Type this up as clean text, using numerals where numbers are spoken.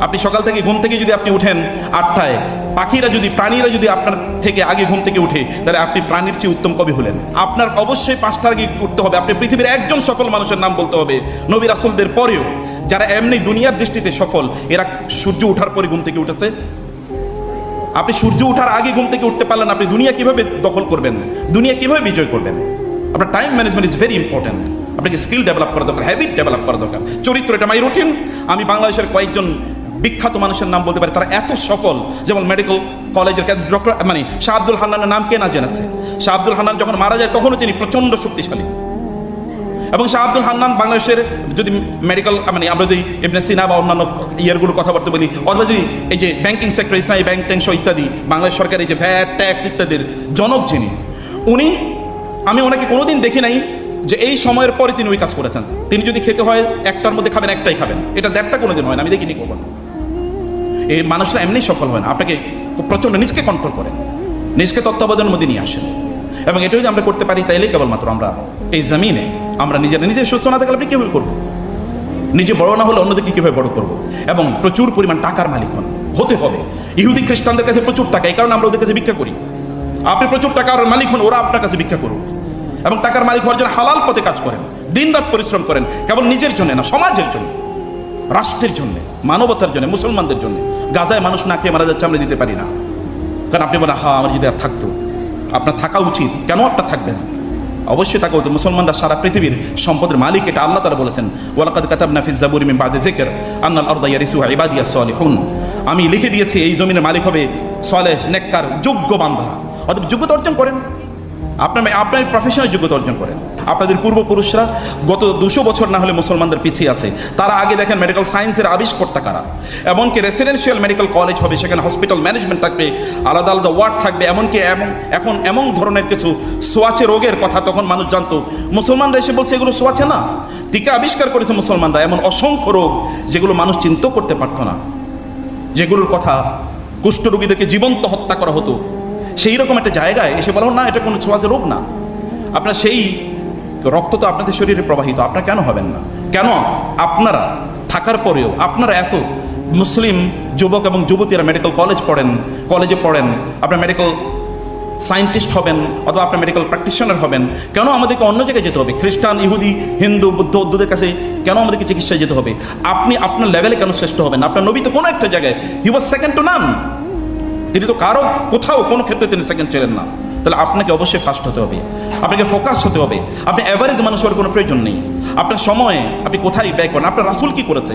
আপনি সকাল থেকে ঘুম থেকে যদি আপনি উঠেন 8টায়, প্রাণীরা যদি আপনার থেকে আগে ঘুম থেকে উঠে, তাহলে আপনি প্রাণীর চেয়ে উত্তম কবি হলেন। আপনার অবশ্যই 5টার আগে উঠতে হবে। আপনি পৃথিবীর একজন সফল মানুষের নাম বলতে হবে নবী রাসূলদের পরেও, যারা এমনি দুনিয়ার দৃষ্টিতে সফল, এরা সূর্য ওঠার পরে ঘুম থেকে উঠেছে। আপনি সূর্য ওঠার আগে ঘুম থেকে উঠতে পারলেন, আপনি দুনিয়া কিভাবে দখল করবেন, দুনিয়া কিভাবে বিজয় করবেন? আপনার time management is very important. আপনাকে স্কিল ডেভেলপ করা দরকার, হ্যাবিট ডেভেলপ করা দরকার, চরিত্র। এটা মাই রুটিন। আমি বাংলাদেশের কয়েকজন বিখ্যাত মানুষের নাম বলতে পারি, তারা এত সফল। যেমন মেডিকেল কলেজের ডক্টর শাহ আব্দুল হান্নানের নাম কে না জেনেছে? শাহ আব্দুল হান্নান যখন মারা যায় তখনও তিনি প্রচণ্ড শক্তিশালী। এবং শাহ আব্দুল হান্নান বাংলাদেশের যদি মেডিকেল আমরা যদি ইবনে সিনা বা অন্যান্য ইয়ারগুলো কথাবার্তা বলি, অথবা যদি এই যে ব্যাংকিং সেক্টর, ইসলামী ব্যাংক ট্যাংক ইত্যাদি, বাংলাদেশ সরকারের এই যে ভ্যাট ট্যাক্স ইত্যাদির জনক যিনি, আমি ওনাকে কোনোদিন দেখি নাই যে এই সময়ের পরে তিনি ওই কাজ করেছেন। তিনি যদি খেতে হয় 1টার মধ্যে খাবেন, 1টাই খাবেন, এটা 1টা কোনোদিন হয় না, আমি দেখিনি কখনো। এই মানুষরা এমনি সফল হয় না। আপনাকে প্রচণ্ড নিজকে কন্ট্রোল করেন, নিজকে তত্ত্বাবধানের মধ্যে নিয়ে আসেন। এবং এটা যদি আমরা করতে পারি, তাইলেই কেবলমাত্র আমরা এই জমিনে আমরা নিজে সুস্থ না থাকলে আপনি কীভাবে করবো? নিজে বড় না হলে অন্যদেরকে কীভাবে বড় করবো? এবং প্রচুর পরিমাণ টাকার মালিক হতে হবে। ইহুদি খ্রিস্টানদের কাছে প্রচুর টাকা, এই কারণে আমরা ওদের কাছে ভিক্ষা করি। আপনি প্রচুর টাকার মালিক হন, ওরা আপনার কাছে ভিক্ষা করুক। এবং টাকার মালিক হওয়ার জন্য হালাল পথে কাজ করেন, দিন রাত পরিশ্রম করেন, কেবল নিজের জন্য না, সমাজের জন্য, রাষ্ট্রের জন্য, মানবতার জন্য, মুসলমানদের জন্য। গাজায় মানুষ না খেয়ে মারা যাচ্ছে, আমরা দিতে পারি না। কারণ আপনি বলেন, আমার যদি আর থাকতো। আপনার থাকা উচিত। কেন আপনার থাকবে না? অবশ্যই থাকা উচিত। মুসলমানরা সারা পৃথিবীর সম্পদের মালিক, এটা আল্লাহ তাআলা বলেছেন, ওয়ালাকাদ কাতাবনা ফিজ জাবুরি মিন বাদি যিকর আন্নাল আরদা ইয়ারিসুহা ইবাদিয়াস সালিহুন। আমি লিখে দিয়েছি এই জমিনের মালিক হবে সালেহ, নেককার, যোগ্য বান্দা। অতএব যোগ্যতা অর্জন করেন, আপনার প্রফেশনাল যোগ্যতা অর্জন করেন। আপনাদের পূর্বপুরুষরা গত 200 বছর না হলে মুসলমানদের পিছিয়ে আছে। তারা আগে দেখেন মেডিকেল সায়েন্সের আবিষ্কর্তা কারা। এমনকি রেসিডেন্সিয়াল মেডিকেল কলেজ হবে, সেখানে হসপিটাল ম্যানেজমেন্ট থাকবে, আলাদা আলাদা ওয়ার্ড থাকবে। এমনকি এখন এমন ধরনের কিছু সোয়াচে রোগের কথা তখন মানুষ জানতো, মুসলমানরা এসে বলছে এগুলো সোয়াচে না। টিকা আবিষ্কার করেছে মুসলমানরা। এমন অসংখ্য রোগ যেগুলো মানুষ চিন্তাও করতে পারতো না, যেগুলোর কথা কুষ্ঠরোগীদেরকে জীবন্ত হত্যা করা হতো, সেই রকম একটা জায়গায় এসে বলো না এটা কোনো ছোঁয়াচে রোগ না। আপনার সেই রক্ত তো আপনাদের শরীরে প্রবাহিত, আপনারা কেন হবেন না? কেন আপনারা থাকার পরেও আপনারা এত মুসলিম যুবক এবং যুবতীরা মেডিকেল কলেজে পড়েন, আপনার মেডিকেল সায়েন্টিস্ট হবেন অথবা আপনার মেডিকেল প্র্যাকটিশনার হবেন, কেন আমাদেরকে অন্য জায়গায় যেতে হবে? খ্রিস্টান, ইহুদি, হিন্দু, বৌদ্ধদের কাছে কেন আমাদেরকে চিকিৎসায় যেতে হবে? আপনি আপনার লেভেলে কেন শ্রেষ্ঠ হবেন? আপনার নবী তো কোনো একটা জায়গায় হি ওয়াজ সেকেন্ড টু নান। তিনি তো কোথাও কোনো ক্ষেত্রে তিনি সেকেন্ড ছিলেন না। তাহলে আপনাকে অবশ্যই ফার্স্ট হতে হবে, আপনাকে ফোকাস হতে হবে। আপনি অ্যাভারেজ মানুষ হওয়ার কোনো প্রয়োজন নেই। আপনার সময়ে আপনি কোথায় ব্যয় করেন, আপনার রাসূল কি করেছে?